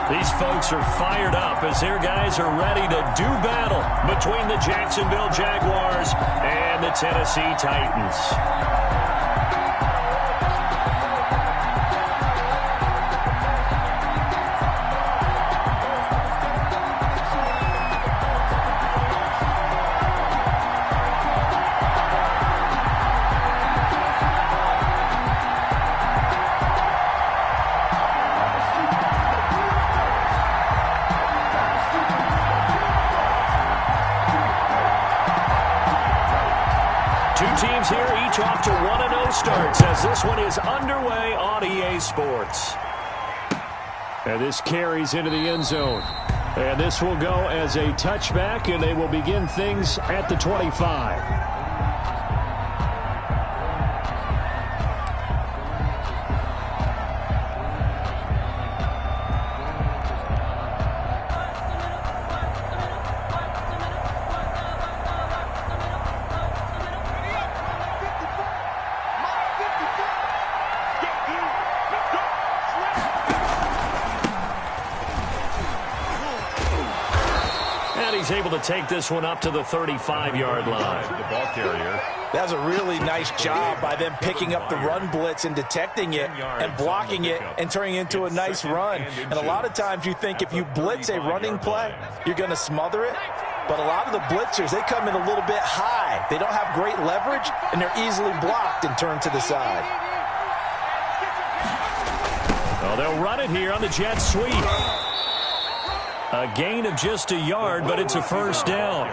These folks are fired up as their guys are ready to do battle between the Jacksonville Jaguars and the Tennessee Titans. Teams here each off to 1-0 starts as this one is underway on EA Sports. And this carries into the end zone. And this will go as a touchback, and they will begin things at the 25. He's able to take this one up to the 35-yard line. The ball carrier. That was a really nice job by them picking up the run blitz and detecting it and blocking it and turning it into a nice run. And a lot of times you think if you blitz a running play, you're going to smother it. But a lot of the blitzers, they come in a little bit high. They don't have great leverage, and they're easily blocked and turned to the side. Well, they'll run it here on the jet sweep. A gain of just a yard, but it's a first down.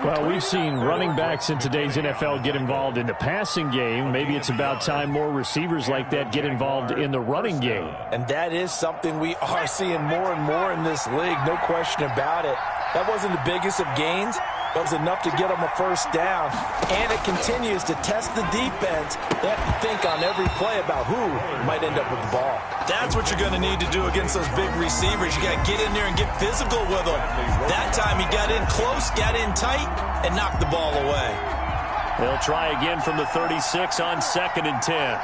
Well, we've seen running backs in today's NFL get involved in the passing game. Maybe it's about time more receivers like that get involved in the running game. And that is something we are seeing more and more in this league, no question about it. That wasn't the biggest of gains, but it was enough to get them a first down. And it continues to test the defense. They have to think on every play about who might end up with the ball. That's what you're going to need to do against those big receivers. You got to get in there and get physical with them. That time he got in close, got in tight, and knocked the ball away. They'll try again from the 36 on 2nd and 10.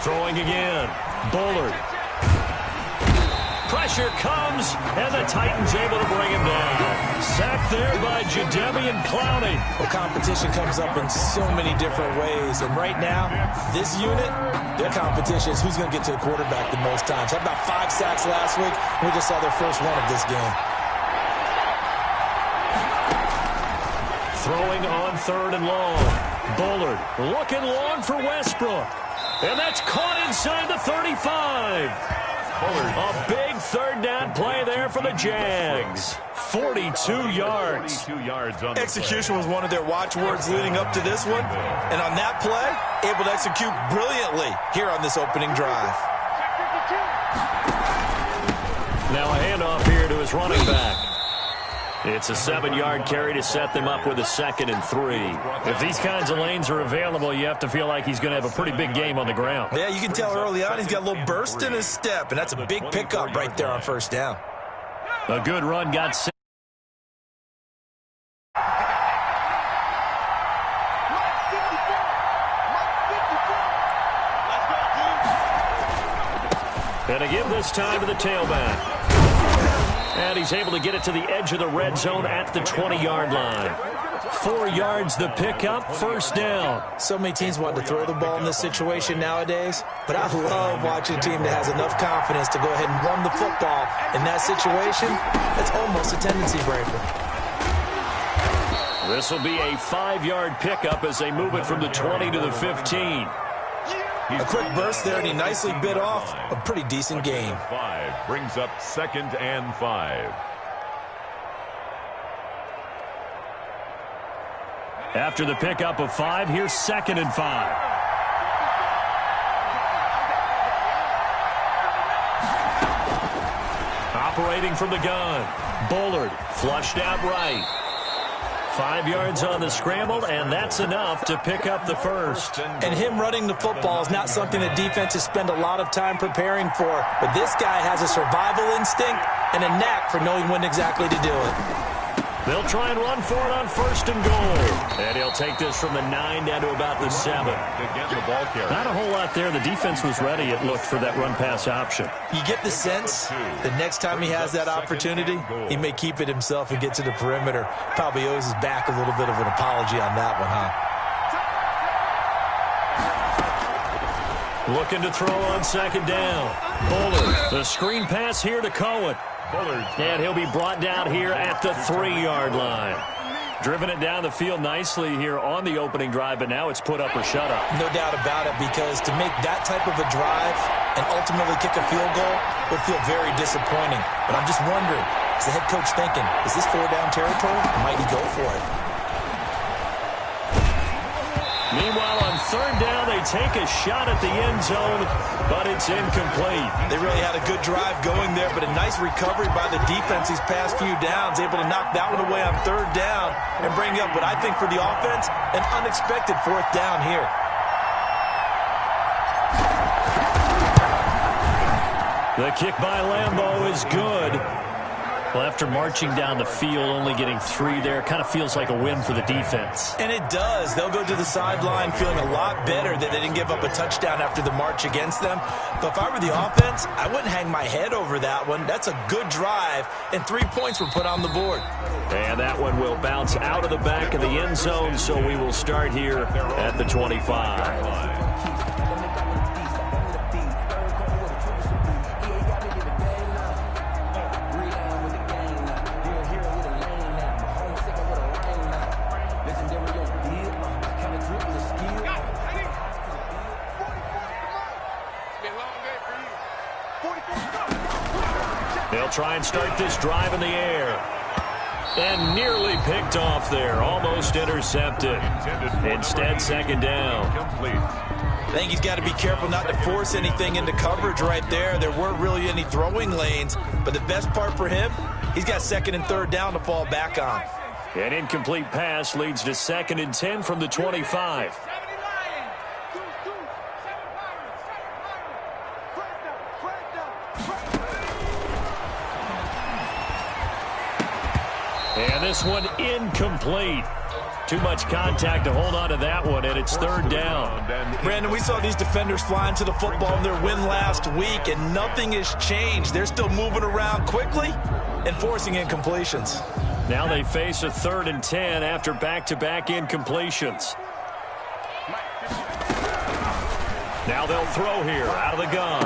Throwing again. Bullard. Pressure comes, and the Titans able to bring him down. Sacked there by Jadeveon Clowney. Well, competition comes up in so many different ways. And right now, this unit, their competition is who's going to get to the quarterback the most times. Had about 5 sacks last week. We just saw their first one of this game. Throwing on 3rd and long. Bullard looking long for Westbrook. And that's caught inside the 35. A big 3rd down play there for the Jags. 42 yards. Execution was one of their watchwords leading up to this one. And on that play, able to execute brilliantly here on this opening drive. Now a handoff here to his running back. It's a 7-yard carry to set them up with a 2nd and 3. If these kinds of lanes are available, you have to feel like he's going to have a pretty big game on the ground. Yeah, you can tell early on he's got a little burst in his step, and that's a big pickup right there on first down. A good run got set. And again this time to the tailback. And he's able to get it to the edge of the red zone at the 20-yard line. 4 yards the pickup, first down. So many teams want to throw the ball in this situation nowadays, but I love watching a team that has enough confidence to go ahead and run the football. In that situation, that's almost a tendency breaker. This will be a 5-yard pickup as they move it from the 20 to the 15. A quick burst there, and he nicely bit off a pretty decent gain. 5 brings up 2nd and 5. After the pickup of 5, here's 2nd and 5. Operating from the gun. Bullard flushed out right. 5 yards on the scramble, and that's enough to pick up the first. And him running the football is not something that defenses spend a lot of time preparing for. But this guy has a survival instinct and a knack for knowing when exactly to do it. They'll try and run for it on 1st and goal. And he'll They'll take this from the 9 down to about the 7. Not a whole lot there. The defense was ready, it looked, for that run-pass option. You get the sense that next time he has that opportunity, he may keep it himself and get to the perimeter. Probably owes his back a little bit of an apology on that one, huh? Looking to throw on 2nd down. Bullard, the screen pass here to Cohen. And he'll be brought down here at the 3-yard line. Driven it down the field nicely here on the opening drive, but now it's put up or shut up. No doubt about it, because to make that type of a drive and ultimately kick a field goal would feel very disappointing. But I'm just wondering, is the head coach thinking, is this 4-down territory, or might he go for it? Meanwhile, on 3rd down, they take a shot at the end zone, but it's incomplete. They really had a good drive going there, but a nice recovery by the defense these past few downs, able to knock that one away on 3rd down and bring up what I think for the offense, an unexpected 4th down here. The kick by Lambeau is good. Well, after marching down the field, only getting 3 there, kind of feels like a win for the defense. And it does. They'll go to the sideline feeling a lot better that they didn't give up a touchdown after the march against them. But if I were the offense, I wouldn't hang my head over that one. That's a good drive, and 3 points were put on the board. And that one will bounce out of the back of the end zone, so we will start here at the 25. They'll try and start this drive in the air. And nearly picked off there. Almost intercepted. Instead, 2nd down. I think he's got to be careful not to force anything into coverage right there. There weren't really any throwing lanes. But the best part for him, he's got 2nd and 3rd down to fall back on. An incomplete pass leads to 2nd and 10 from the 25. And this one incomplete. Too much contact to hold on to that one, and it's 3rd down. Brandon, we saw these defenders flying to the football in their win last week, and nothing has changed. They're still moving around quickly and forcing incompletions. Now they face a 3rd and 10 after back-to-back incompletions. Now they'll throw here out of the gun.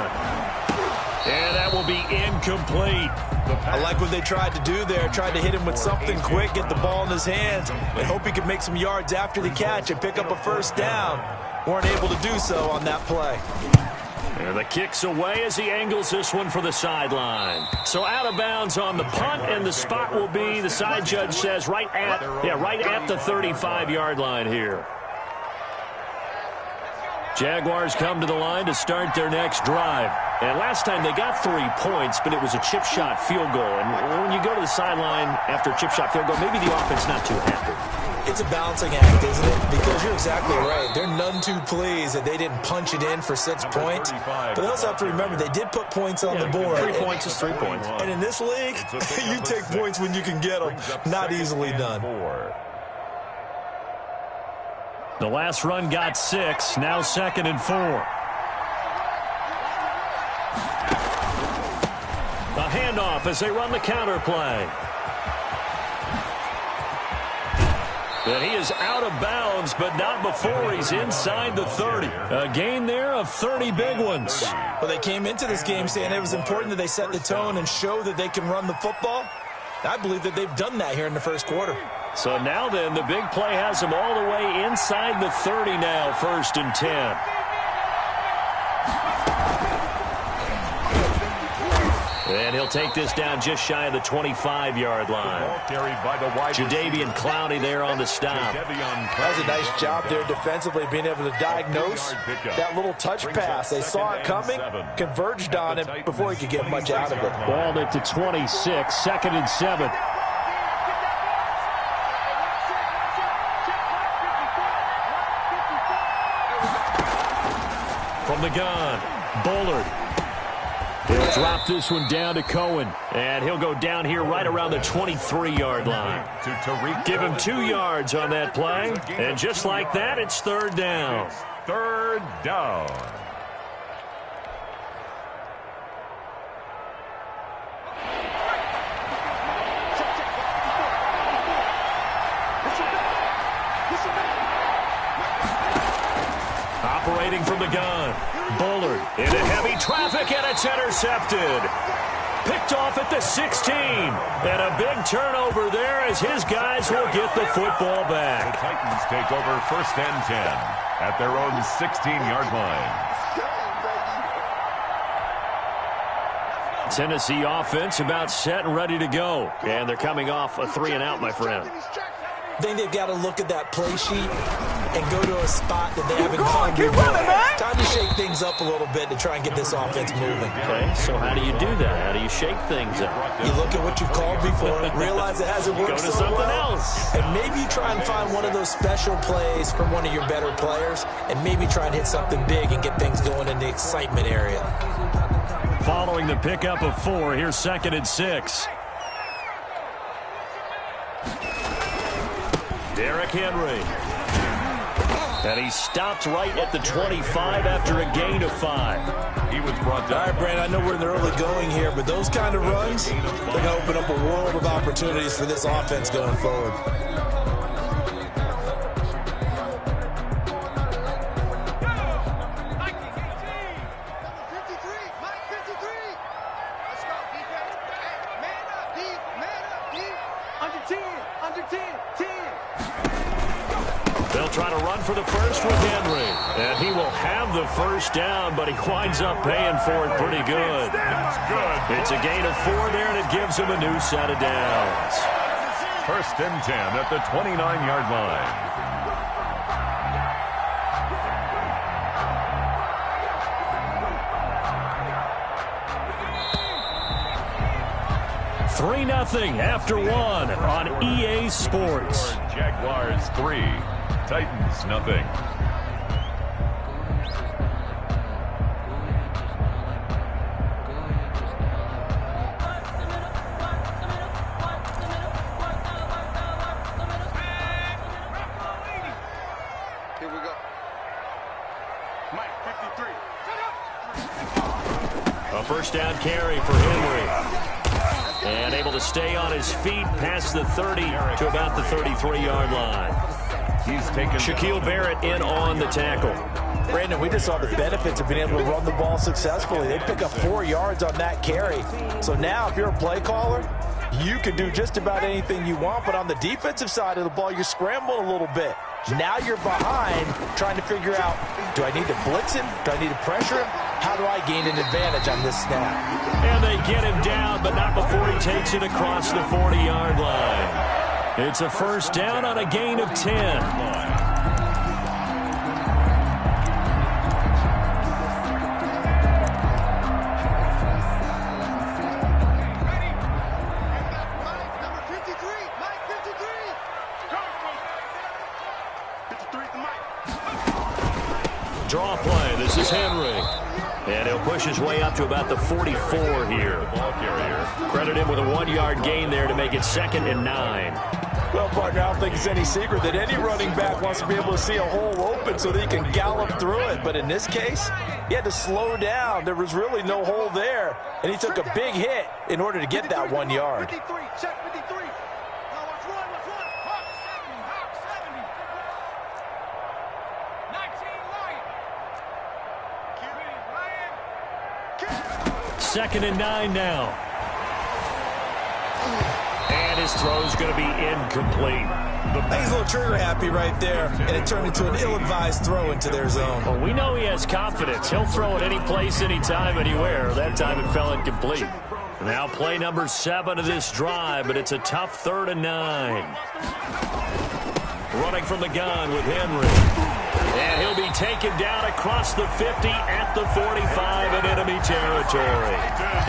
And that will be incomplete. I like what they tried to do there. Tried to hit him with something quick, get the ball in his hands, and hope he could make some yards after the catch and pick up a 1st down. Weren't able to do so on that play. And the kick's away as he angles this one for the sideline. So out of bounds on the punt, and the spot will be, the side judge says, right at the 35-yard line here. Jaguars come to the line to start their next drive. And last time they got 3 points, but it was a chip shot field goal. And when you go to the sideline after a chip shot field goal, maybe the offense not too happy. It's a balancing act, isn't it? Because you're exactly right. They're none too pleased that they didn't punch it in for 6 points. But they also have to remember they did put points on the board. 3 points is 3 points. And in this league, you take points when you can get them. Not easily done. The last run got 6. Now 2nd and 4. A handoff as they run the counter play. And he is out of bounds, but not before he's inside the 30. A gain there of 30 big ones. Well, they came into this game saying it was important that they set the tone and show that they can run the football. I believe that they've done that here in the 1st quarter. So now then, the big play has him all the way inside the 30 now, 1st and 10. And he'll take this down just shy of the 25-yard line. Jadeveon Clowney there on the stop. That was a nice job there defensively, being able to diagnose that little touch pass. They saw it coming, converged on it before he could get much out of it. Balled it to 26, 2nd and 7. From the gun, Bullard. He'll drop this one down to Cohen, and he'll go down here right around the 23-yard line. Give him 2 yards on that play, and just like that, it's third down. Third down. Operating from the gun, Bullard into heavy traffic, and it's intercepted. Picked off at the 16, and a big turnover there as his guys will get the football back. The Titans take over first and 10 at their own 16-yard line. Tennessee offense about set and ready to go, and they're coming off a 3-and-out, my friend. I think they've got to look at that play sheet and go to a spot that they haven't called before. Time to shake things up a little bit to try and get this offense moving. Okay, so how do you do that? How do you shake things up? You look at what you've called before, realize it hasn't worked Go to so something well, else. and maybe you try and find one of those special plays from one of your better players, and maybe try and hit something big and get things going in the excitement area. Following the pickup of 4, here's 2nd and 6. Derrick Henry. And he stopped right at the 25 after a gain of 5. He was brought down. All right, Brandon, I know we're in the early going here, but those kind of runs, they're going to open up a world of opportunities for this offense going forward. They'll try to run for the first with Henry. And he will have the first down, but he winds up paying for it pretty good. That's good. It's a gain of 4 there, and it gives him a new set of downs. First and 10 at the 29-yard line. Three 3-0 after 1 on EA Sports. Jaguars 3, Titans nothing. Here we go. Mike, 53. A first down carry for Henry. And able to stay on his feet past the 30 to about the 33-yard line. He's taken Shaquille Barrett in on the tackle. Brandon, we just saw the benefits of being able to run the ball successfully. They pick up 4 yards on that carry. So now if you're a play caller, you can do just about anything you want. But on the defensive side of the ball, you're scrambling a little bit. Now you're behind trying to figure out, do I need to blitz him? Do I need to pressure him? How do I gain an advantage on this snap? And they get him down, but not before he takes it across the 40-yard line. It's a first down on a gain of 10. Draw play. This is Henry. And he'll push his way up to about the 44 here. ball carrier. Credit him with a 1-yard gain there to make it 2nd and 9. Well, partner, I don't think it's any secret that any running back wants to be able to see a hole open so that he can gallop through it. But in this case, he had to slow down. There was really no hole there. And he took a big hit in order to get that 1 yard. 53, check 53. Now watch one, watch one. Hawk 70, Hawk 70. 19 Lion. 2nd and 9 now. And his throw's going to be incomplete. I think he's a little trigger happy right there, and it turned into an ill-advised throw into their zone. Well, we know he has confidence. He'll throw it any place, anytime, anywhere. That time it fell incomplete. Now play number 7 of this drive, but it's a tough 3rd and 9. Running from the gun with Henry. And he'll be taken down across the 50 at the 45 in enemy territory.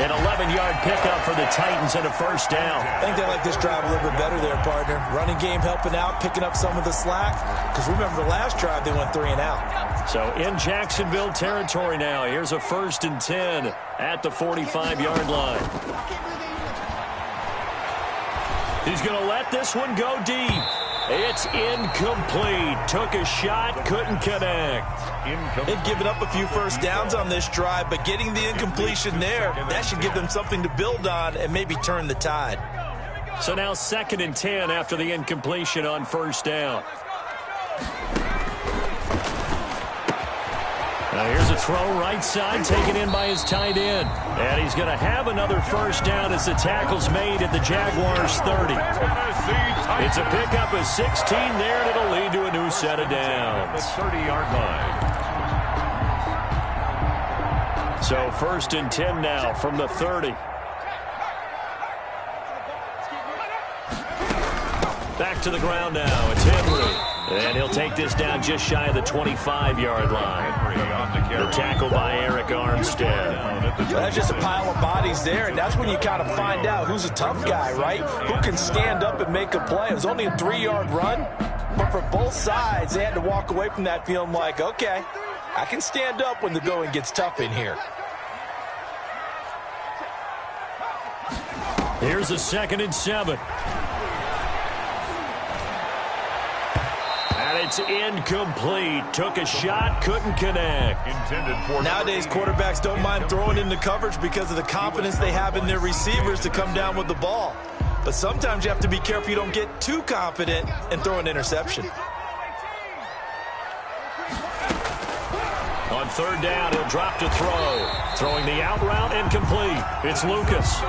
An 11-yard pickup for the Titans and a first down. I think they like this drive a little bit better there, partner. Running game helping out, picking up some of the slack. Because remember the last drive, they went 3 and out. So in Jacksonville territory now. Here's a 1st and 10 at the 45-yard line. He's going to let this one go deep. It's incomplete. Took a shot, couldn't connect. They've given up a few first downs on this drive, but getting the incompletion there, that should give them something to build on and maybe turn the tide. So now 2nd and 10 after the incompletion on 1st down. Now here's a throw right side taken in by his tight end. And he's going to have another first down as the tackle's made at the Jaguars' 30. It's a pickup of 16 there, and it'll lead to a new set of downs. 30-yard line. So 1st and 10 now from the 30. Back to the ground now. It's Henry. And he'll take this down just shy of the 25-yard line. The tackle by Eric Armstead. That's just a pile of bodies there, and that's when you kind of find out who's a tough guy, right? Who can stand up and make a play. It was only a 3-yard run, but for both sides, they had to walk away from that feeling like, okay, I can stand up when the going gets tough in here. Here's a 2nd and 7. It's incomplete. Took a shot, couldn't connect. Nowadays, quarterbacks don't mind throwing into coverage because of the confidence they have in their receivers to come down with the ball. But sometimes you have to be careful you don't get too confident and throw an interception. On 3rd down, he'll drop to throw. Throwing the out route, incomplete. It's Lucas.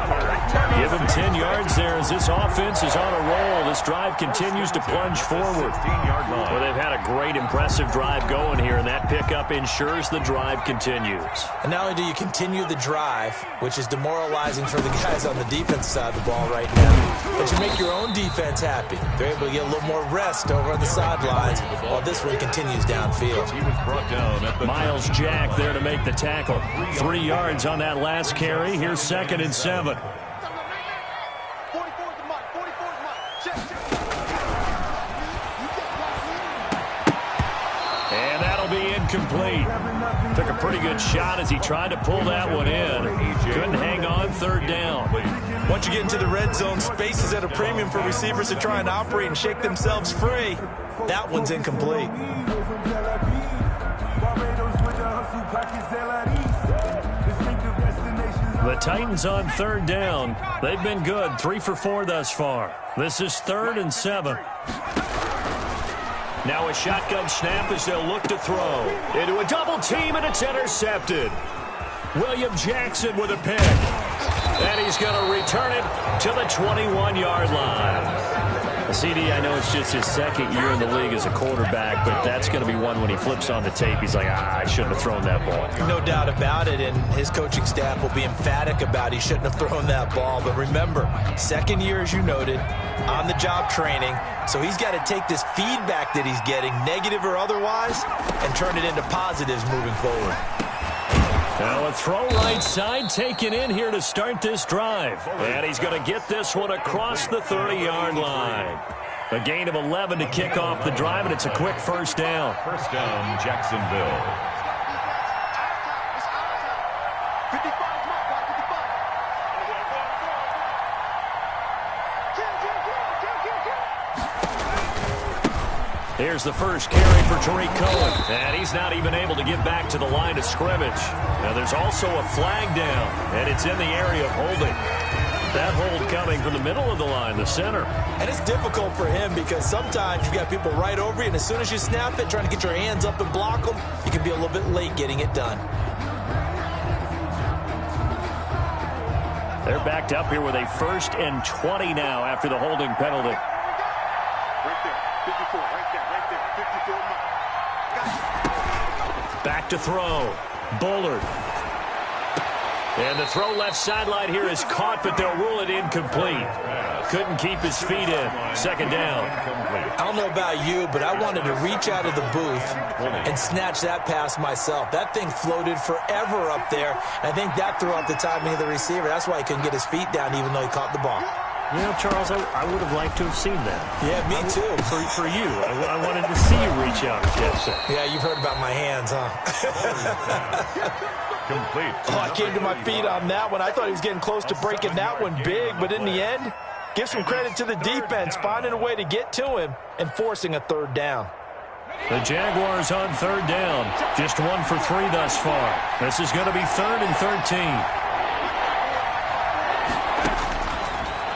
Give him 10 yards there as this offense is on a roll. This drive continues to plunge forward. Well, they've had a great, impressive drive going here, and that pickup ensures the drive continues. And not only do you continue the drive, which is demoralizing for the guys on the defense side of the ball right now, but you make your own defense happy. They're able to get a little more rest over on the sidelines while this one continues downfield. He was brought down at the Miles Jack there to make the tackle. 3 yards on that last carry. Here's 2nd and 7. And that'll be incomplete. Took a pretty good shot as he tried to pull that one in. Couldn't hang on. 3rd down. Once you get into the red zone, space is at a premium for receivers to try and operate and shake themselves free. That one's incomplete. The Titans on 3rd down. They've been good. 3 for 4 thus far. This is 3rd and 7. Now a shotgun snap as they'll look to throw. Into a double team, and it's intercepted. William Jackson with a pick. And he's going to return it to the 21-yard line. CD, I know it's just his 2nd year in the league as a quarterback, but that's going to be one when he flips on the tape. He's like, I shouldn't have thrown that ball. No doubt about it, and his coaching staff will be emphatic about he shouldn't have thrown that ball. But remember, 2nd year, as you noted, on-the-job training, so he's got to take this feedback that he's getting, negative or otherwise, and turn it into positives moving forward. Now a throw right side taken in here to start this drive. And he's going to get this one across the 30-yard line. A gain of 11 to kick off the drive, and it's a quick first down. First down, Jacksonville. Here's the first carry for Tariq Cohen. And he's not even able to get back to the line of scrimmage. Now there's also a flag down, and it's in the area of holding. That hold coming from the middle of the line, the center. And it's difficult for him because sometimes you've got people right over you, and as soon as you snap it, trying to get your hands up and block them, you can be a little bit late getting it done. They're backed up here with a 1st and 20 now after the holding penalty. Back to throw. Bullard. And the throw left sideline here is caught, but they'll rule it incomplete. couldn't keep his feet in. Second down. I don't know about you, but I wanted to reach out of the booth and snatch that pass myself. That thing floated forever up there. I think that threw off the timing of the receiver. That's why he couldn't get his feet down even though he caught the ball. You know, Charles, I would have liked to have seen that. Yeah, me too. For you. I wanted to see you reach out and catch that. Yeah, you've heard about my hands, huh? Complete. Oh, I came to my feet on that one. I thought he was getting close to breaking that one big, but in the end, give some credit to the defense, finding a way to get to him and forcing a third down. The Jaguars on third down. Just 1 for 3 thus far. This is going to be 3rd and 13.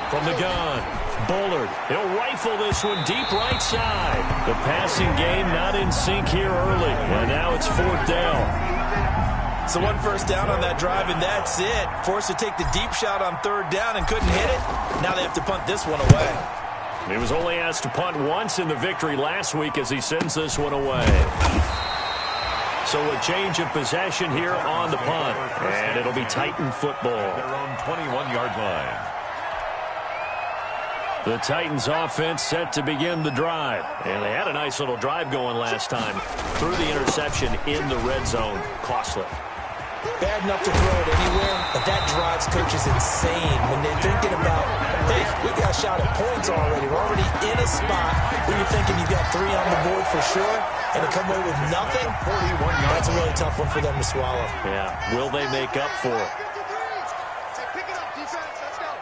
From the gun, Bullard. He'll rifle this one deep right side. The passing game not in sync here early. And now it's 4th down. So 1 first down on that drive, and that's it. Forced to take the deep shot on 3rd down and couldn't hit it. Now they have to punt this one away. He was only asked to punt once in the victory last week as he sends this one away. So a change of possession here on the punt. And it'll be Titan football. Their own 21-yard line. The Titans offense set to begin the drive. And they had a nice little drive going last time. Threw the interception in the red zone. Costly. Bad enough to throw it anywhere, but that drives coaches insane when they're thinking about, hey, we got a shot at points already. We're already in a spot where you're thinking you've got 3 on the board for sure, and to come away with nothing, that's a really tough one for them to swallow. Yeah. Will they make up for it? Pick it up, defense. Let's go.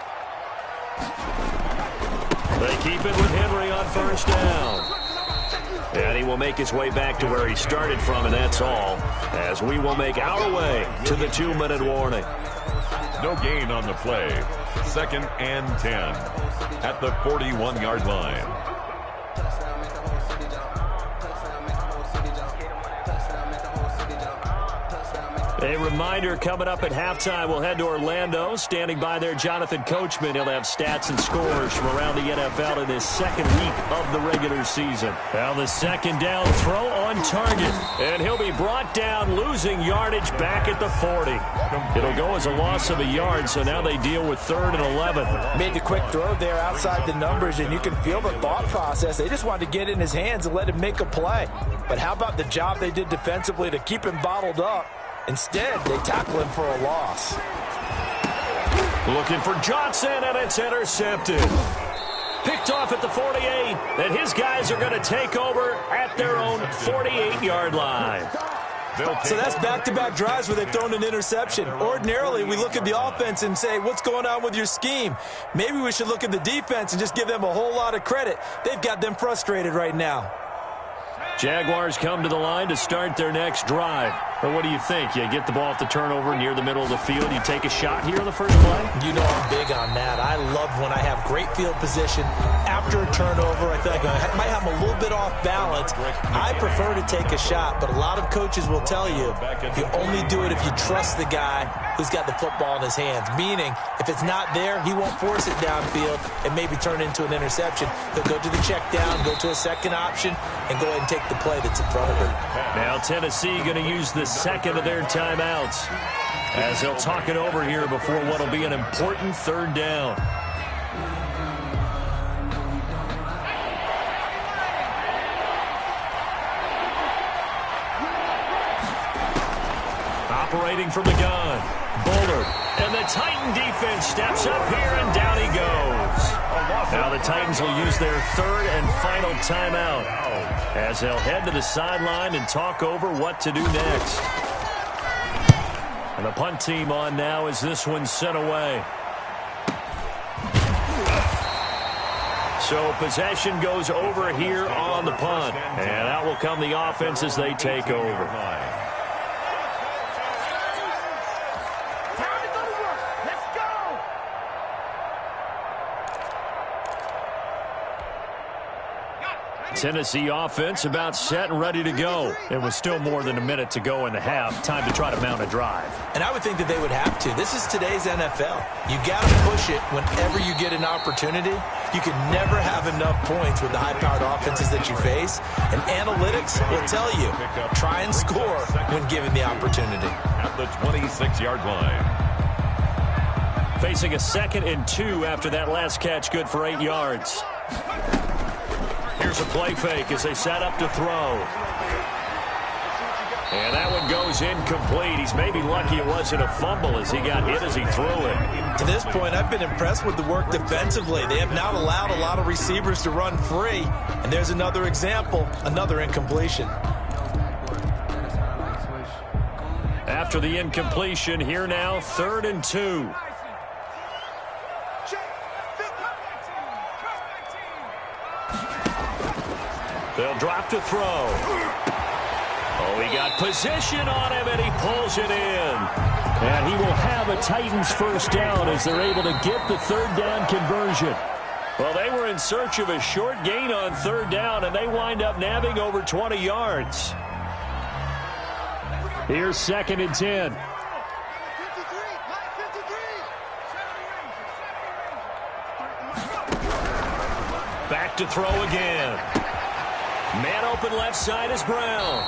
They keep it with Henry on first down. And he will make his way back to where he started from, and that's all, as we will make our way to the 2-minute warning. No gain on the play. 2nd and 10 at the 41-yard line. A reminder, coming up at halftime, we'll head to Orlando. Standing by there, Jonathan Coachman. He'll have stats and scores from around the NFL in his 2nd week of the regular season. Now the 2nd down throw on target. And he'll be brought down, losing yardage back at the 40. It'll go as a loss of a yard, so now they deal with 3rd and 11. Made the quick throw there outside the numbers, and you can feel the thought process. They just wanted to get in his hands and let him make a play. But how about the job they did defensively to keep him bottled up? Instead, they tackle him for a loss. Looking for Johnson, and it's intercepted. Picked off at the 48, and his guys are going to take over at their own 48-yard line. So that's back-to-back drives where they've thrown an interception. Ordinarily, we look at the offense and say, what's going on with your scheme? Maybe we should look at the defense and just give them a whole lot of credit. They've got them frustrated right now. Jaguars come to the line to start their next drive. Or what do you think? You get the ball off the turnover near the middle of the field. You take a shot here on the first play? You know I'm big on that. I love when I have great field position after a turnover. I feel like I might have a little bit off balance. I prefer to take a shot, but a lot of coaches will tell you you only do it if you trust the guy who's got the football in his hands. Meaning, if it's not there, he won't force it downfield and maybe turn into an interception. He'll go to the check down, go to a second option, and go ahead and take the play that's in front of him. Now Tennessee going to use the second of their timeouts as they'll talk it over here before what will be an important 3rd down. Operating from the gun, Bullard, and the Titan defense steps up here, and down he goes. Now the Titans will use their 3rd and final timeout as they'll head to the sideline and talk over what to do next. And the punt team on now as this one's sent away. So possession goes over here on the punt, and out will come the offense as they take over. Tennessee offense about set and ready to go. It was still more than a minute to go in the half. Time to try to mount a drive. And I would think that they would have to. This is today's NFL. You got to push it whenever you get an opportunity. You can never have enough points with the high-powered offenses that you face. And analytics will tell you, try and score when given the opportunity. At the 26-yard line. Facing a 2nd and 2 after that last catch, good for 8 yards. Here's a play fake as they set up to throw. And that one goes incomplete. He's maybe lucky it wasn't a fumble as he got hit as he threw it. To this point, I've been impressed with the work defensively. They have not allowed a lot of receivers to run free. And there's another example, another incompletion. After the incompletion, here now, 3rd and 2. They'll drop to throw. Oh, he got position on him, and he pulls it in. And he will have a Titans first down as they're able to get the 3rd down conversion. Well, they were in search of a short gain on 3rd down, and they wind up nabbing over 20 yards. Here's 2nd and 10. Back to throw again. Man open left side is Brown.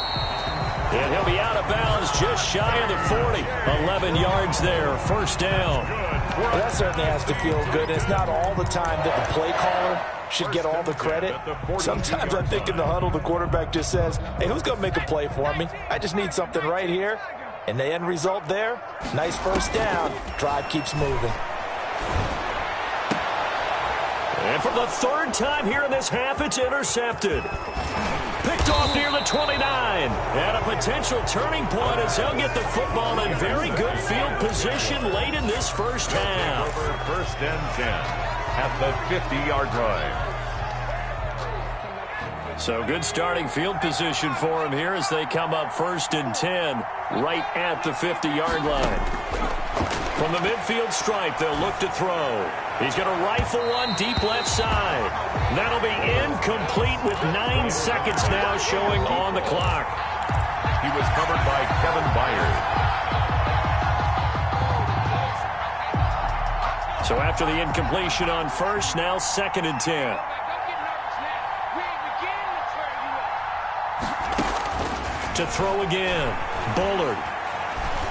And he'll be out of bounds just shy of the 40. 11 yards there, first down. Well, that certainly has to feel good. It's not all the time that the play caller should get all the credit. Sometimes I think in the huddle, the quarterback just says, hey, who's going to make a play for me? I just need something right here. And the end result there, nice first down. Drive keeps moving. And for the 3rd time here in this half, it's intercepted. Picked off near the 29. And a potential turning point as they'll get the football in very good field position late in this first half. 1st and 10 at the 50-yard line. So good starting field position for him here as they come up 1st and 10 right at the 50-yard line. From the midfield stripe, they'll look to throw. He's going to rifle one deep left side. That'll be incomplete with 9 seconds now showing on the clock. He was covered by Kevin Byard. So after the incompletion on 1st, now 2nd and 10. To throw again, Bullard.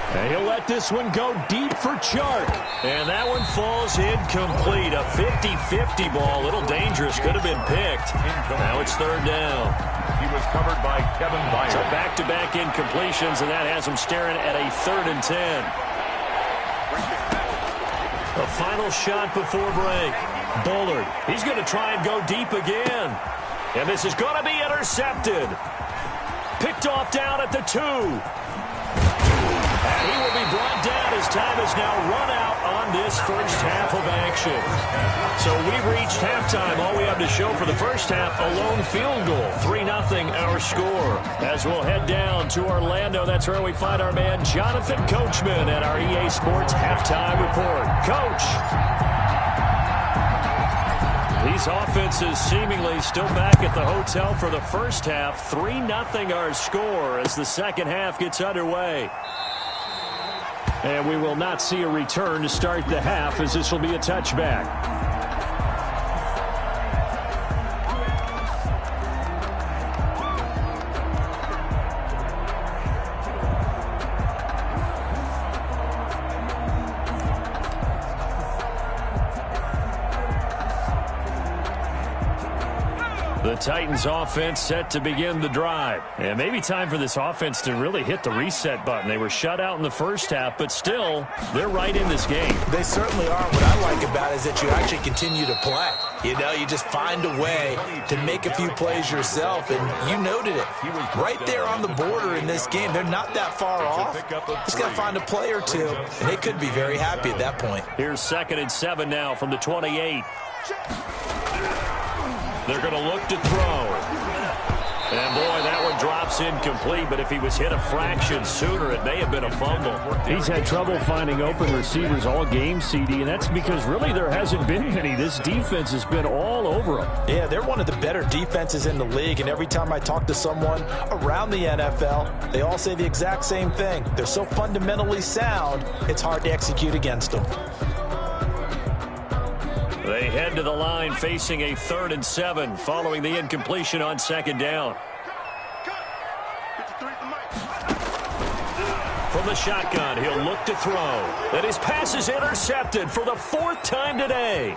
And he'll let this one go deep for Chark. And that one falls incomplete. A 50-50 ball, a little dangerous, could have been picked. Now it's 3rd down. He was covered by Kevin Byard. So back-to-back incompletions, and that has him staring at a 3rd and 10. A final shot before break. Bullard, he's going to try and go deep again. And this is going to be intercepted. Picked off down at the 2. And he will be brought down as time is now run out on this first half of action. So we've reached halftime. All we have to show for the first half, a lone field goal. 3-0 our score. As we'll head down to Orlando, that's where we find our man Jonathan Coachman at our EA Sports Halftime Report. Coach! These offenses seemingly still back at the hotel for the first half. 3-0 our score as the second half gets underway. And we will not see a return to start the half as this will be a touchback. The Titans offense set to begin the drive. And maybe time for this offense to really hit the reset button. They were shut out in the first half, but still, they're right in this game. They certainly are. What I like about it is that you actually continue to play. You know, you just find a way to make a few plays yourself, and you noted it. Right there on the border in this game. They're not that far off. Just got to find a play or two, and they could be very happy at that point. Here's 2nd and 7 now from the 28. They're going to look to throw. And, boy, that one drops incomplete, but if he was hit a fraction sooner, it may have been a fumble. He's had trouble finding open receivers all game, CD, and that's because really there hasn't been many. This defense has been all over them. Yeah, they're one of the better defenses in the league, and every time I talk to someone around the NFL, they all say the exact same thing. They're so fundamentally sound, it's hard to execute against them. They head to the line facing a 3rd and 7 following the incompletion on 2nd down. From the shotgun, he'll look to throw. And his pass is intercepted for the 4th time today.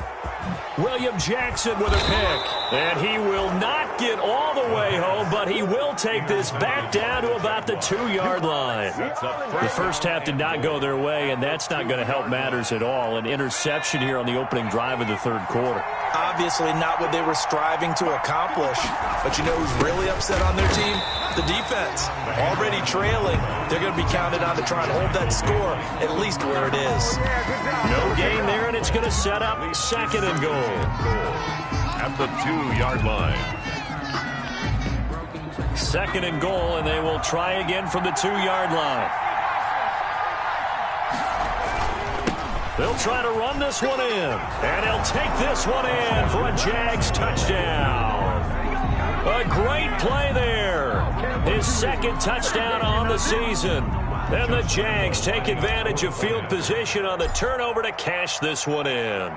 William Jackson with a pick. And he will not get all the way home, but he will take this back down to about the 2-yard line. The first half did not go their way, and that's not going to help matters at all. An interception here on the opening drive of the 3rd quarter. Obviously not what they were striving to accomplish. But you know who's really upset on their team? The defense. Already trailing. They're going to be counted on to try and hold that score at least where it is. No gain there, and it's going to set up 2nd and goal. At the 2-yard line. 2nd and goal, and they will try again from the 2-yard line. They'll try to run this one in, and he'll take this one in for a Jags touchdown. A great play there. His 2nd touchdown on the season. And the Jags take advantage of field position on the turnover to cash this one in.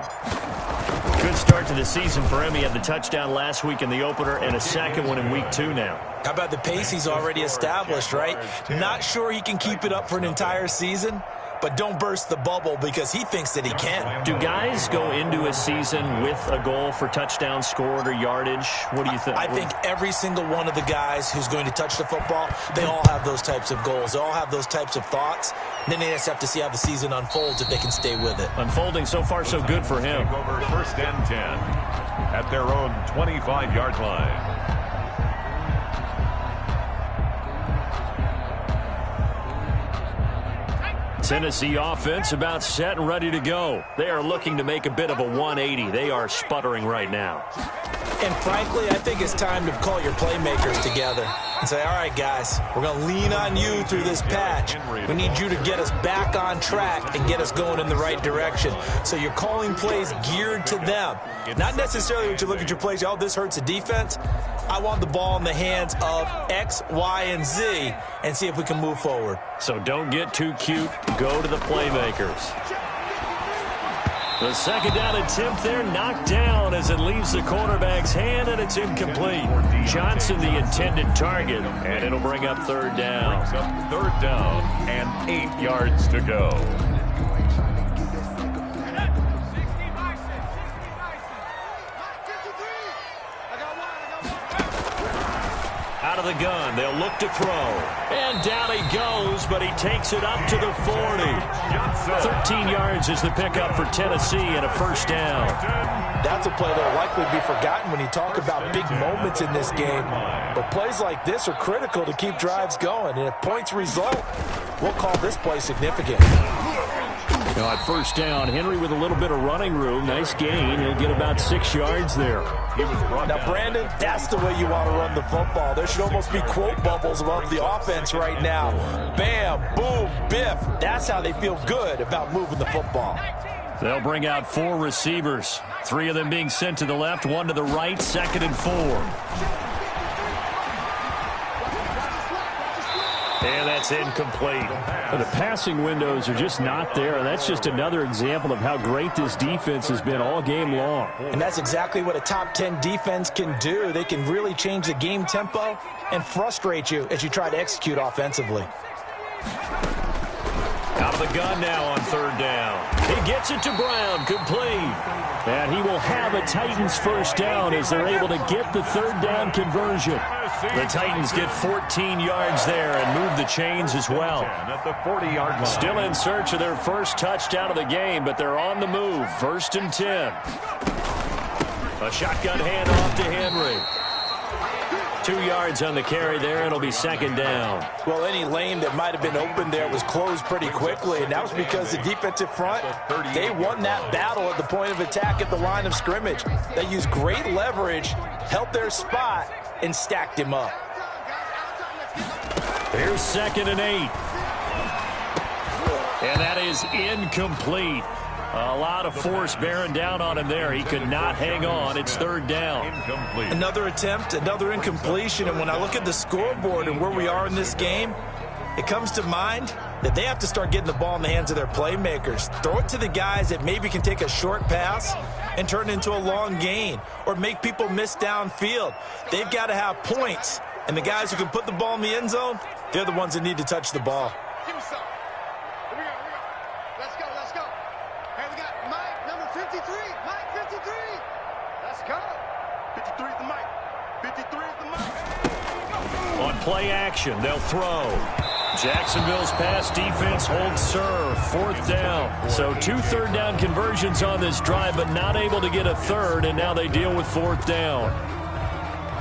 Good start to the season for him. He had the touchdown last week in the opener and a 2nd one in week 2 now. How about the pace he's already established, right? Not sure he can keep it up for an entire season, but don't burst the bubble because he thinks that he can. Do guys go into a season with a goal for touchdowns scored or yardage? What do you think? I think every single one of the guys who's going to touch the football, they all have those types of goals. They all have those types of thoughts. And then they just have to see how the season unfolds if they can stay with it. Unfolding so far so good for him. Over 1st and 10 at their own 25-yard line. Tennessee offense about set and ready to go. They are looking to make a bit of a 180. They are sputtering right now. And frankly, I think it's time to call your playmakers together and say, all right, guys, we're going to lean on you through this patch. We need you to get us back on track and get us going in the right direction. So you're calling plays geared to them. Not necessarily when you look at your plays, oh, this hurts the defense. I want the ball in the hands of X, Y, and Z and see if we can move forward. So don't get too cute. Go to the playmakers. The 2nd down attempt there knocked down as it leaves the quarterback's hand, and it's incomplete. Johnson the intended target, and it'll bring up 3rd down. 3rd down and 8 yards to go. Out of the gun, they'll look to throw. And down he goes, but he takes it up to the 40. 13 yards is the pickup for Tennessee and a 1st down. That's a play that will likely be forgotten when you talk about big moments in this game. But plays like this are critical to keep drives going. And if points result, we'll call this play significant. Now at 1st down, Henry with a little bit of running room. Nice gain. He'll get about 6 yards there. Now, Brandon, that's the way you want to run the football. There should almost be quote bubbles above the offense right now. Bam, boom, biff. That's how they feel good about moving the football. They'll bring out 4 receivers. 3 of them being sent to the left, 1 to the right, 2nd and 4. And that's incomplete. The passing windows are just not there. That's just another example of how great this defense has been all game long. And that's exactly what a top 10 defense can do. They can really change the game tempo and frustrate you as you try to execute offensively. Out of the gun now on 3rd down. He gets it to Brown, complete. And he will have a Titans 1st down as they're able to get the 3rd down conversion. The Titans get 14 yards there and move the chains as well. At the 40-yard line. Still in search of their first touchdown of the game, but they're on the move. 1st and 10. A shotgun handoff to Henry. 2 yards on the carry there, and it'll be 2nd down. Well, any lane that might have been open there was closed pretty quickly, and that was because the defensive front, they won that battle at the point of attack at the line of scrimmage. They used great leverage, held their spot, and stacked him up. Here's 2nd and 8. And that is incomplete. A lot of force bearing down on him there. He could not hang on. It's 3rd down. Incomplete. Another attempt, another incompletion. And when I look at the scoreboard and where we are in this game, it comes to mind that they have to start getting the ball in the hands of their playmakers. Throw it to the guys that maybe can take a short pass and turn it into a long gain or make people miss downfield. They've got to have points. And the guys who can put the ball in the end zone, they're the ones that need to touch the ball. Give me some. play action. They'll throw. Jacksonville's pass defense holds serve. 4th down. So 2 third-down conversions on this drive, but not able to get a third, and now they deal with 4th down.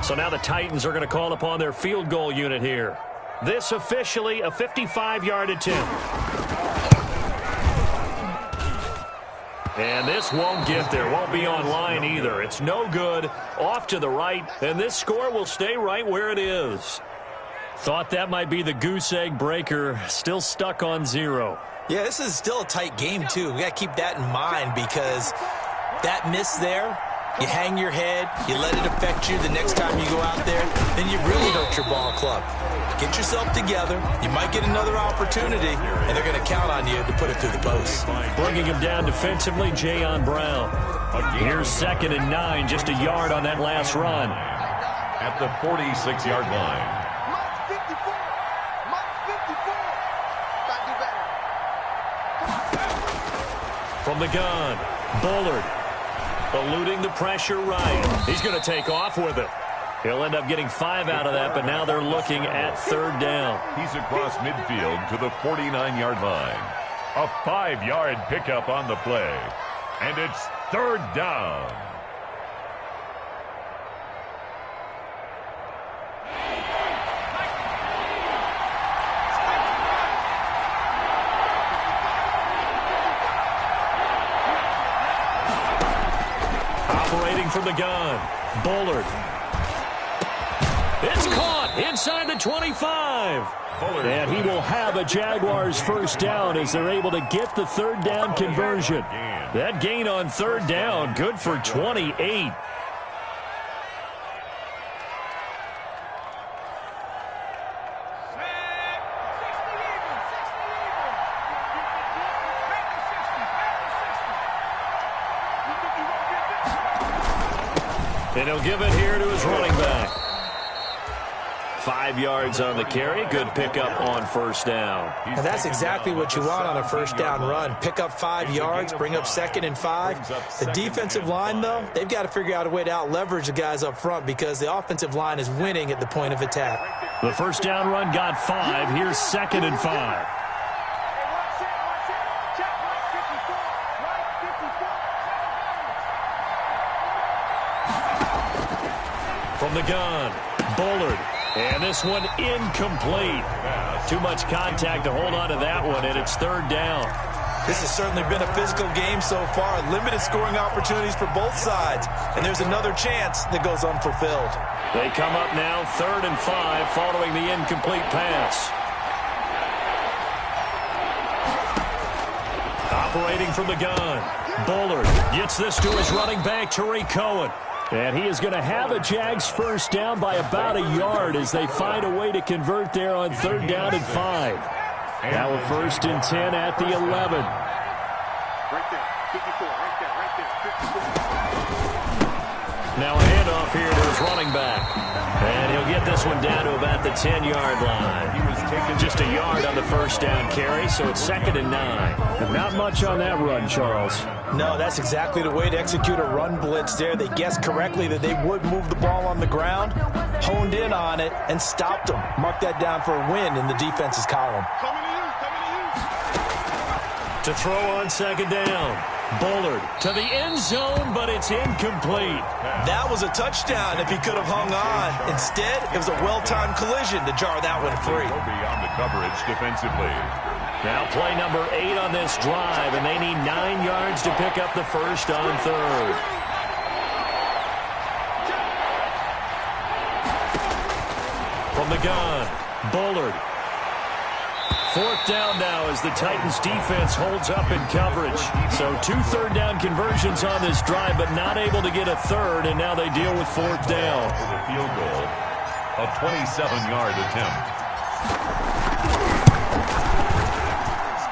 So now the Titans are going to call upon their field goal unit here. This officially a 55-yard attempt. And this won't get there. Won't be on line either. It's no good. Off to the right, and this score will stay right where it is. Thought that might be the goose egg breaker. Still stuck on 0. Yeah, this is still a tight game, too. We got to keep that in mind because that miss there, you hang your head, you let it affect you the next time you go out there, then you really hurt your ball club. Get yourself together. You might get another opportunity, and they're going to count on you to put it through the post. Bringing him down defensively, Jayon Brown. Here's 2nd and 9, just a yard on that last run. At the 46-yard line. From the gun, Bullard. Eluding the pressure right. He's going to take off with it. He'll end up getting 5 out of that, but now they're looking at 3rd down. He's across midfield to the 49-yard line. A 5-yard pickup on the play. And it's 3rd down. Operating from the gun, Bullard. It's caught inside the 25. And he will have a Jaguars 1st down as they're able to get the 3rd down conversion. That gain on 3rd down, good for 28. And he'll give it here to his running back. 5 yards on the carry. Good pickup on 1st down. And that's exactly what you want on a 1st down run. Pick up 5 yards, bring up 2nd and 5. The defensive line, though, they've got to figure out a way to out-leverage the guys up front because the offensive line is winning at the point of attack. The 1st down run got 5. Here's 2nd and 5. From the gun, Bullard. And this one incomplete. Too much contact to hold on to that one, and it's 3rd down. This has certainly been a physical game so far. Limited scoring opportunities for both sides. And there's another chance that goes unfulfilled. They come up now 3rd and 5 following the incomplete pass. Operating from the gun, Bullard gets this to his running back, Tariq Cohen. And he is going to have a Jags 1st down by about a yard as they find a way to convert there on 3rd down and 5. Now a 1st and 10 at the 11. Right there, 54, right there, 54. Now a handoff here to his running back. And he'll get this one down to about the 10-yard line. He was taking just a yard on the 1st down carry, so it's 2nd and 9. And not much on that run, Charles. No, that's exactly the way to execute a run blitz there. They guessed correctly that they would move the ball on the ground, honed in on it, and stopped them. Mark that down for a win in the defense's column. Coming to you, To throw on 2nd down. Bullard to the end zone, but it's incomplete. That was a touchdown if he could have hung on. Instead, it was a well-timed collision to jar that one free. Beyond the coverage defensively. Now play number 8 on this drive, and they need 9 yards to pick up the 1st on 3rd. From the gun, Bullard. 4th down now as the Titans defense holds up in coverage. So 2 3rd down conversions on this drive, but not able to get a 3rd, and now they deal with 4th down. For the field goal, a 27-yard attempt.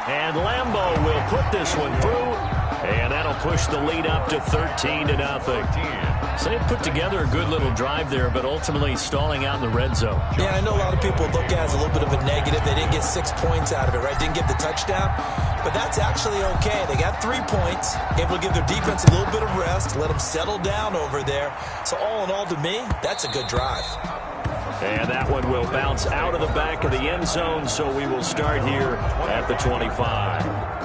And Lambeau will put this one through, and that'll push the lead up to 13-0. So they put together a good little drive there, but ultimately stalling out in the red zone. Yeah, I know a lot of people look at it as a little bit of a negative. They didn't get 6 points out of it, right? Didn't get the touchdown. But that's actually okay. They got 3 points, able to give their defense a little bit of rest, let them settle down over there. So all in all, to me, that's a good drive. And that one will bounce out of the back of the end zone, so we will start here at the 25.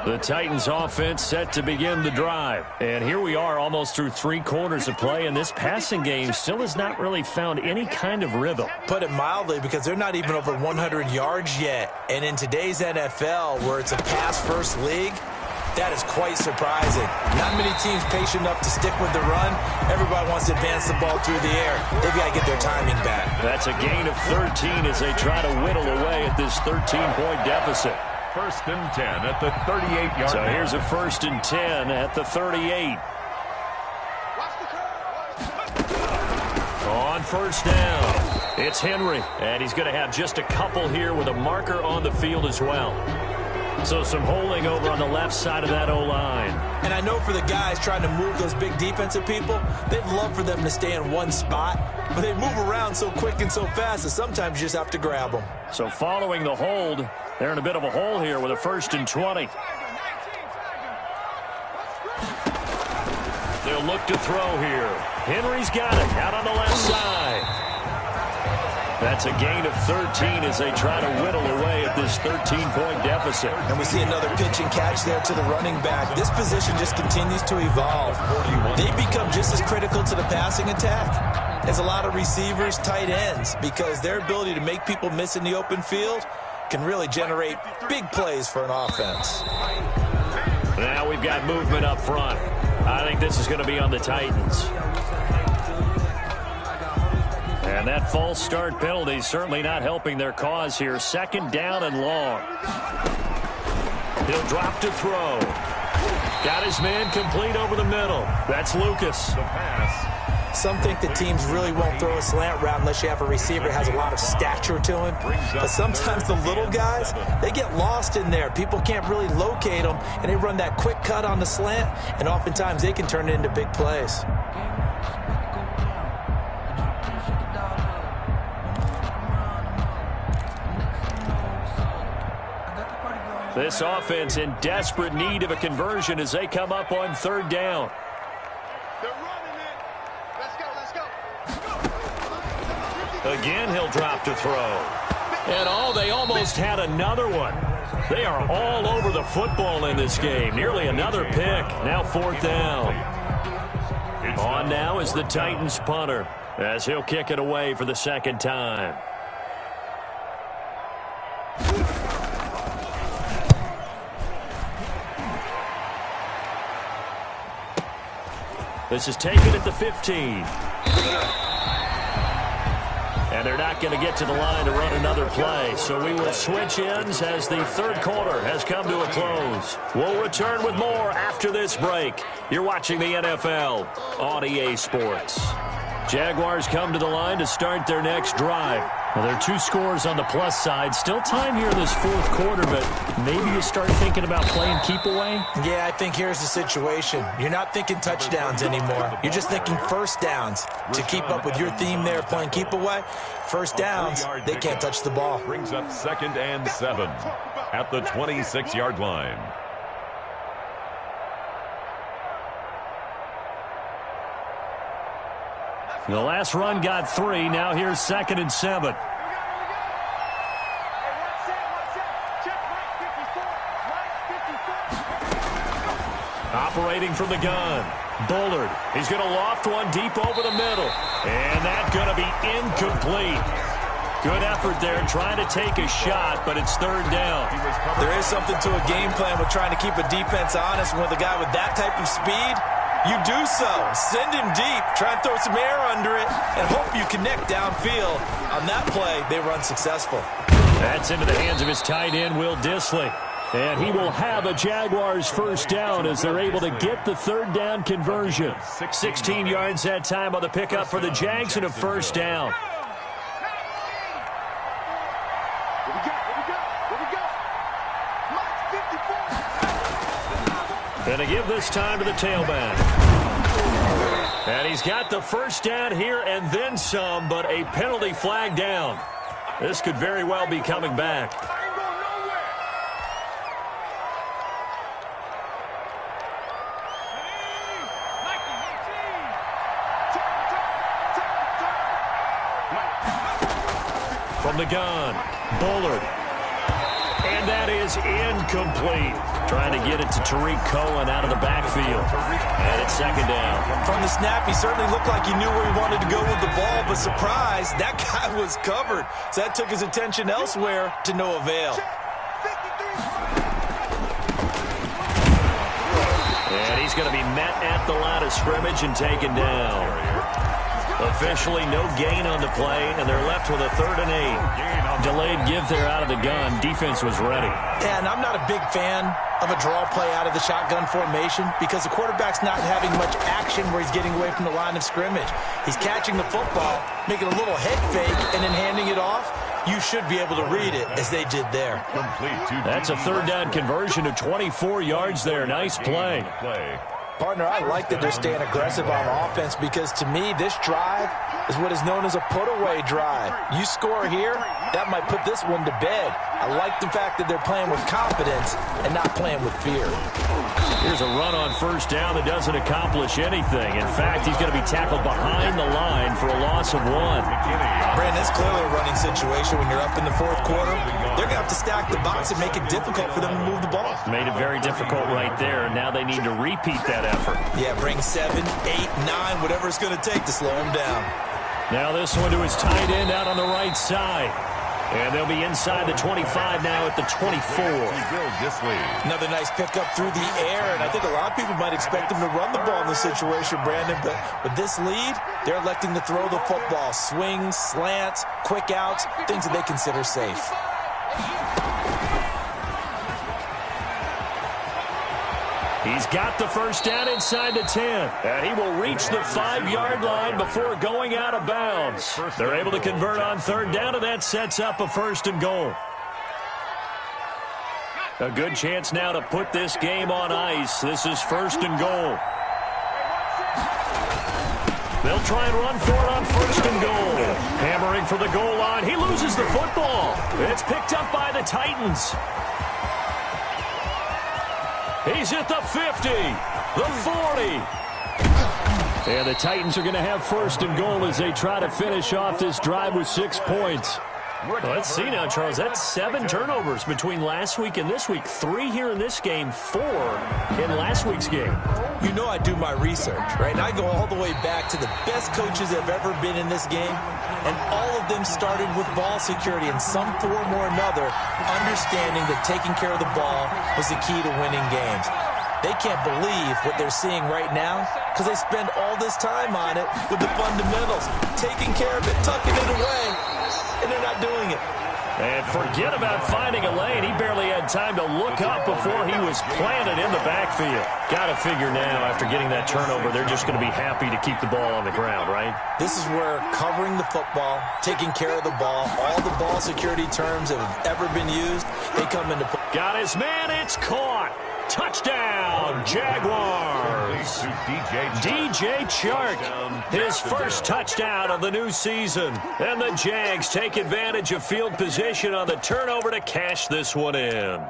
The Titans offense set to begin the drive. And here we are almost through 3 quarters of play, and this passing game still has not really found any kind of rhythm. Put it mildly, because they're not even over 100 yards yet. And in today's NFL, where it's a pass-first league, that is quite surprising. Not many teams patient enough to stick with the run. Everybody wants to advance the ball through the air. They've got to get their timing back. That's a gain of 13 as they try to whittle away at this 13-point deficit. 1st and 10 at the 38-yard line. So here's a 1st and 10 at the 38. On 1st down, it's Henry. And he's going to have just a couple here with a marker on the field as well. So some holding over on the left side of that O-line. And I know for the guys trying to move those big defensive people, they'd love for them to stay in one spot. But they move around so quick and so fast that sometimes you just have to grab them. So following the hold, they're in a bit of a hole here with a 1st and 20. They'll look to throw here. Henry's got it out on the left side. That's a gain of 13 as they try to whittle away at this 13-point deficit. And we see another pitch and catch there to the running back. This position just continues to evolve. They become just as critical to the passing attack as a lot of receivers, tight ends, because their ability to make people miss in the open field can really generate big plays for an offense. Now we've got movement up front. I think this is going to be on the Titans. And that false start penalty certainly not helping their cause here. 2nd down and long. He'll drop to throw. Got his man complete over the middle. That's Lucas. The pass. Some think that teams really won't throw a slant route unless you have a receiver that has a lot of stature to him. But sometimes the little guys, they get lost in there. People can't really locate them, and they run that quick cut on the slant, and oftentimes they can turn it into big plays. This offense in desperate need of a conversion as they come up on 3rd down. They're running it. Let's go. Again, he'll drop to throw. And they almost had another one. They are all over the football in this game. Nearly another pick. Now 4th down. On now is the Titans punter as he'll kick it away for the 2nd time. This is taken at the 15. And they're not going to get to the line to run another play. So we will switch ends as the 3rd quarter has come to a close. We'll return with more after this break. You're watching the NFL on EA Sports. Jaguars come to the line to start their next drive. Well, there are 2 scores on the plus side. Still time here in this 4th quarter, but maybe you start thinking about playing keep away? Yeah, I think here's the situation. You're not thinking touchdowns anymore. You're just thinking 1st downs. To keep up with your theme there, playing keep away, 1st downs, they can't touch the ball. Brings up 2nd and 7 at the 26-yard line. The last run got 3. Now here's 2nd and 7. Operating from the gun. Bullard. He's going to loft one deep over the middle. And that's going to be incomplete. Good effort there trying to take a shot, but it's 3rd down. There is something to a game plan with trying to keep a defense honest. With a guy with that type of speed, you do so. Send him deep. Try and throw some air under it and hope you connect downfield. On that play, they were unsuccessful. That's into the hands of his tight end, Will Dissly. And he will have a Jaguars 1st down as they're able to get the 3rd down conversion. 16 yards that time on the pickup for the Jags and a 1st down. Gonna give this time to the tailback. And he's got the 1st down here and then some, but a penalty flag down. This could very well be coming back. the gun. Bullard. And that is incomplete. Trying to get it to Tariq Cohen out of the backfield. And it's second down. From the snap, he certainly looked like he knew where he wanted to go with the ball, but surprise, that guy was covered. So that took his attention elsewhere to no avail. And he's going to be met at the line of scrimmage and taken down. Officially no gain on the play, and they're left with a 3rd and 8. Delayed give there out of the gun. Defense was ready. And I'm not a big fan of a draw play out of the shotgun formation because the quarterback's not having much action where he's getting away from the line of scrimmage. He's catching the football, making a little head fake, and then handing it off. You should be able to read it as they did there. That's a 3rd down conversion of 24 yards there. Nice play. Partner, I like that they're staying aggressive on offense because, to me, this drive is what is known as a put-away drive. You score here, that might put this one to bed. I like the fact that they're playing with confidence and not playing with fear. Here's a run on 1st down that doesn't accomplish anything. In fact, he's going to be tackled behind the line for a loss of 1. Brandon, it's clearly a running situation when you're up in the 4th quarter. They're going to have to stack the box and make it difficult for them to move the ball. Made it very difficult right there, and now they need to repeat that effort. Yeah, bring 7, 8, 9, whatever it's going to take to slow them down. Now this one to his tight end out on the right side. And they'll be inside the 25 now at the 24. Another nice pickup through the air, and I think a lot of people might expect them to run the ball in this situation, Brandon, but with this lead, they're electing to throw the football. Swings, slants, quick outs, things that they consider safe. He's got the 1st down inside the 10. And he will reach the 5-yard line before going out of bounds. They're able to convert on 3rd down, and that sets up a 1st and goal. A good chance now to put this game on ice. This is 1st and goal. They'll try and run for it on 1st and goal. Hammering for the goal line. He loses the football. It's picked up by the Titans. He's at the 50, the 40. And the Titans are going to have 1st and goal as they try to finish off this drive with 6 points. Well, let's see now, Charles. That's 7 turnovers between last week and this week. 3 here in this game, 4 in last week's game. You know I do my research, right? And I go all the way back to the best coaches that have ever been in this game, and all of them started with ball security in some form or another, understanding that taking care of the ball was the key to winning games. They can't believe what they're seeing right now because they spend all this time on it with the fundamentals, taking care of it, tucking it away, and they're not doing it. And forget about finding a lane. He barely had time to look up before he was planted in the backfield. Got to figure now, after getting that turnover, they're just going to be happy to keep the ball on the ground, right? This is where covering the football, taking care of the ball, all the ball security terms that have ever been used, they come into play. Got his man. It's caught. Touchdown, Jaguars. DJ Chark, his first touchdown of the new season. And the Jags take advantage of field position on the turnover to cash this one in.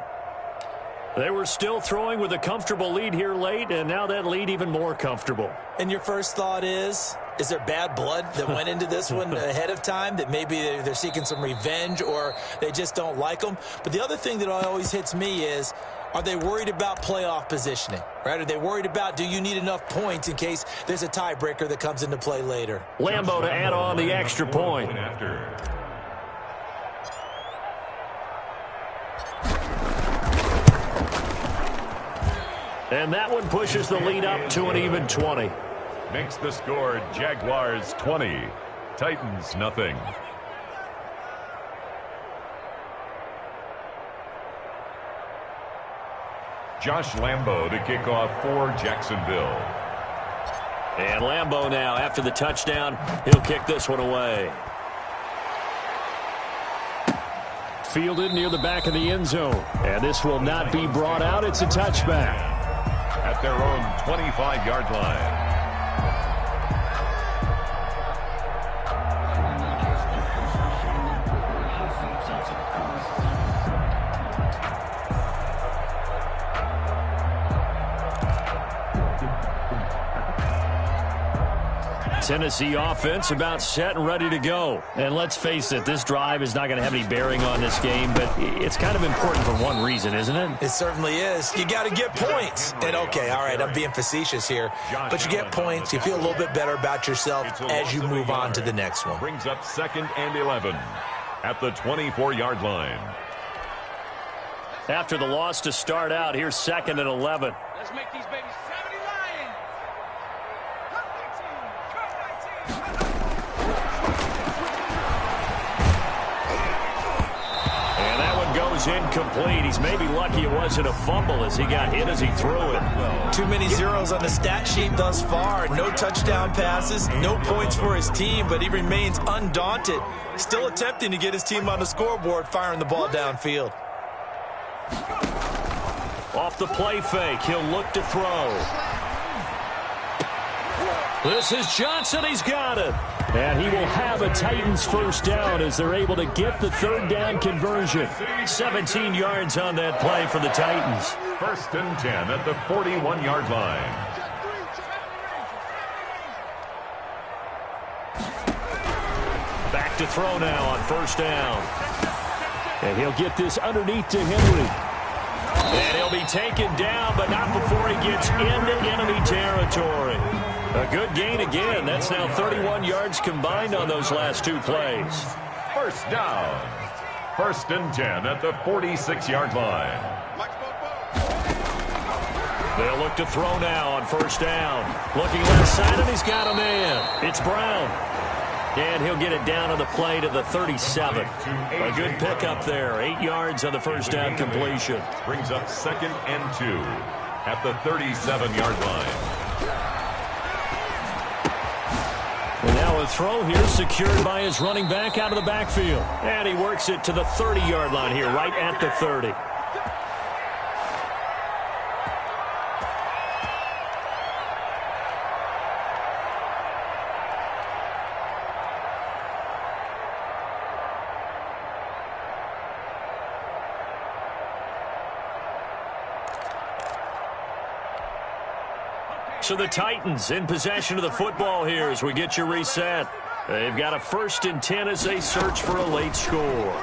They were still throwing with a comfortable lead here late, and now that lead even more comfortable. And your first thought is there bad blood that went into this one ahead of time, that maybe they're seeking some revenge or they just don't like them? But the other thing that always hits me is, are they worried about playoff positioning, right? Are they worried about, do you need enough points in case there's a tiebreaker that comes into play later? Lambo to add on the extra point. And that one pushes the lead up to an even 20. Makes the score Jaguars 20, Titans nothing. Josh Lambo to kick off for Jacksonville. And Lambo now, after the touchdown, he'll kick this one away. Fielded near the back of the end zone. And this will not be brought out. It's a touchback. At their own 25-yard line. Tennessee offense about set and ready to go. And let's face it, this drive is not going to have any bearing on this game, but it's kind of important for one reason, isn't it? It certainly is. You got to get points. And okay, all right, I'm being facetious here, but you get points. You feel a little bit better about yourself as you move on to the next one. Brings up 2nd and 11 at the 24-yard line. After the loss to start out, here's 2nd and 11. Let's make these babies 70 Lions. And that one goes incomplete. He's maybe lucky it wasn't a fumble as he got hit as he threw it. Too many zeros on the stat sheet thus far. No touchdown passes, no points for his team, but he remains undaunted. Still attempting to get his team on the scoreboard, firing the ball downfield. Off the play fake, he'll look to throw. This is Johnson, he's got it. And he will have a Titans first down as they're able to get the 3rd down conversion. 17 yards on that play for the Titans. 1st and 10 at the 41-yard line. Back to throw now on 1st down. And he'll get this underneath to Henry. And he'll be taken down, but not before he gets into enemy territory. A good gain again. That's now 31 yards combined on those last 2 plays. 1st down. 1st and 10 at the 46-yard line. They'll look to throw now on 1st down. Looking left side, and he's got a man. It's Brown. And he'll get it down on the play to the 37. A good pickup there. 8 yards on the 1st down completion. Brings up 2nd and 2 at the 37-yard line. And now a throw here secured by his running back out of the backfield. And he works it to the 30-yard line here, right at the 30. So the Titans in possession of the football here as we get you reset. They've got a 1st and 10 as they search for a late score.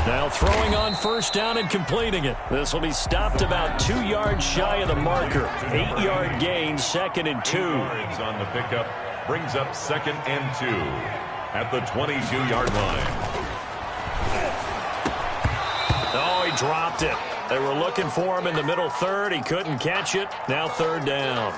Now throwing on 1st down and completing it. This will be stopped about 2 yards shy of the marker. 8-yard gain, 2nd and 2. Yards on the pickup brings up 2nd and 2 at the 22-yard line. Oh, he dropped it. They were looking for him in the middle 3rd. He couldn't catch it. Now 3rd down.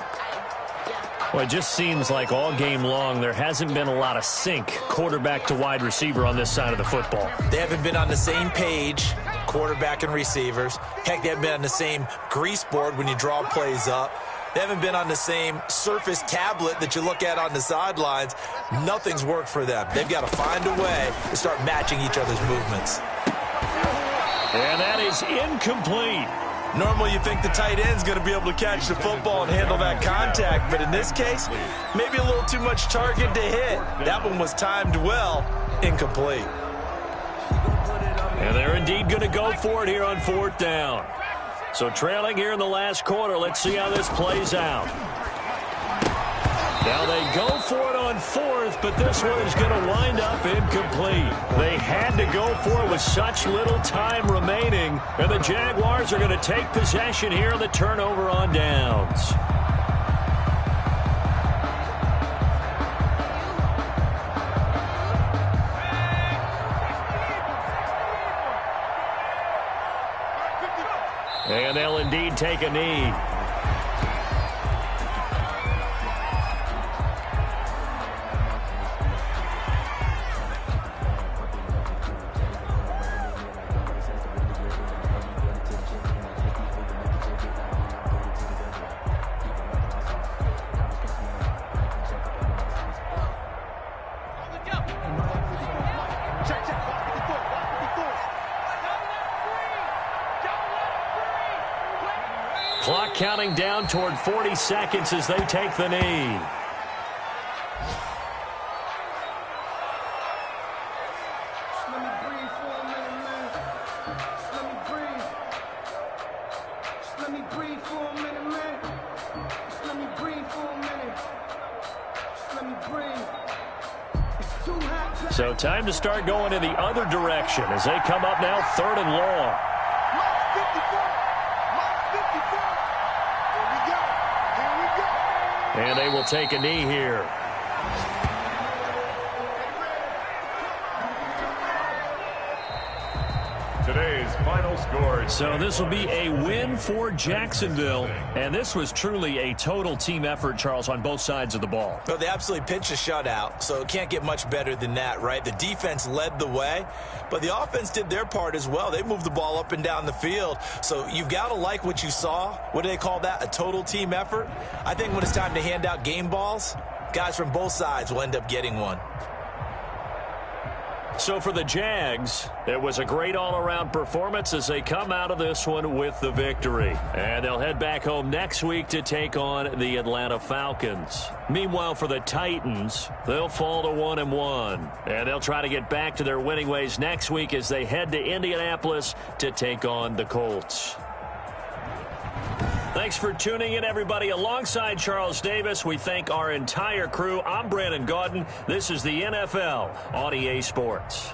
Well, it just seems like all game long there hasn't been a lot of sync quarterback to wide receiver on this side of the football. They haven't been on the same page, quarterback and receivers. Heck, they haven't been on the same grease board when you draw plays up. They haven't been on the same Surface tablet that you look at on the sidelines. Nothing's worked for them. They've got to find a way to start matching each other's movements. And that is incomplete. Normally you think the tight end's going to be able to catch the football and handle that contact, but in this case, maybe a little too much target to hit. That one was timed well, incomplete. And they're indeed going to go for it here on 4th down. So trailing here in the last quarter, let's see how this plays out. Now they go for it on 4th, but this one is going to wind up incomplete. They had to go for it with such little time remaining, and the Jaguars are going to take possession here on the turnover on downs. And they'll indeed take a knee. Clock counting down toward 40 seconds as they take the knee. Let me breathe for a minute, man. Just let me breathe for a minute. So time to start going in the other direction as they come up now 3rd and long. And they will take a knee here. Today's final score. So this will be a win for Jacksonville. And this was truly a total team effort, Charles, on both sides of the ball. Well, they absolutely pitched a shutout, so it can't get much better than that, right? The defense led the way, but the offense did their part as well. They moved the ball up and down the field. So you've got to like what you saw. What do they call that? A total team effort? I think when it's time to hand out game balls, guys from both sides will end up getting one. So for the Jags, it was a great all-around performance as they come out of this one with the victory. And they'll head back home next week to take on the Atlanta Falcons. Meanwhile, for the Titans, they'll fall to 1-1. And they'll try to get back to their winning ways next week as they head to Indianapolis to take on the Colts. Thanks for tuning in, everybody. Alongside Charles Davis, we thank our entire crew. I'm Brandon Gaudin. This is the NFL on EA Sports.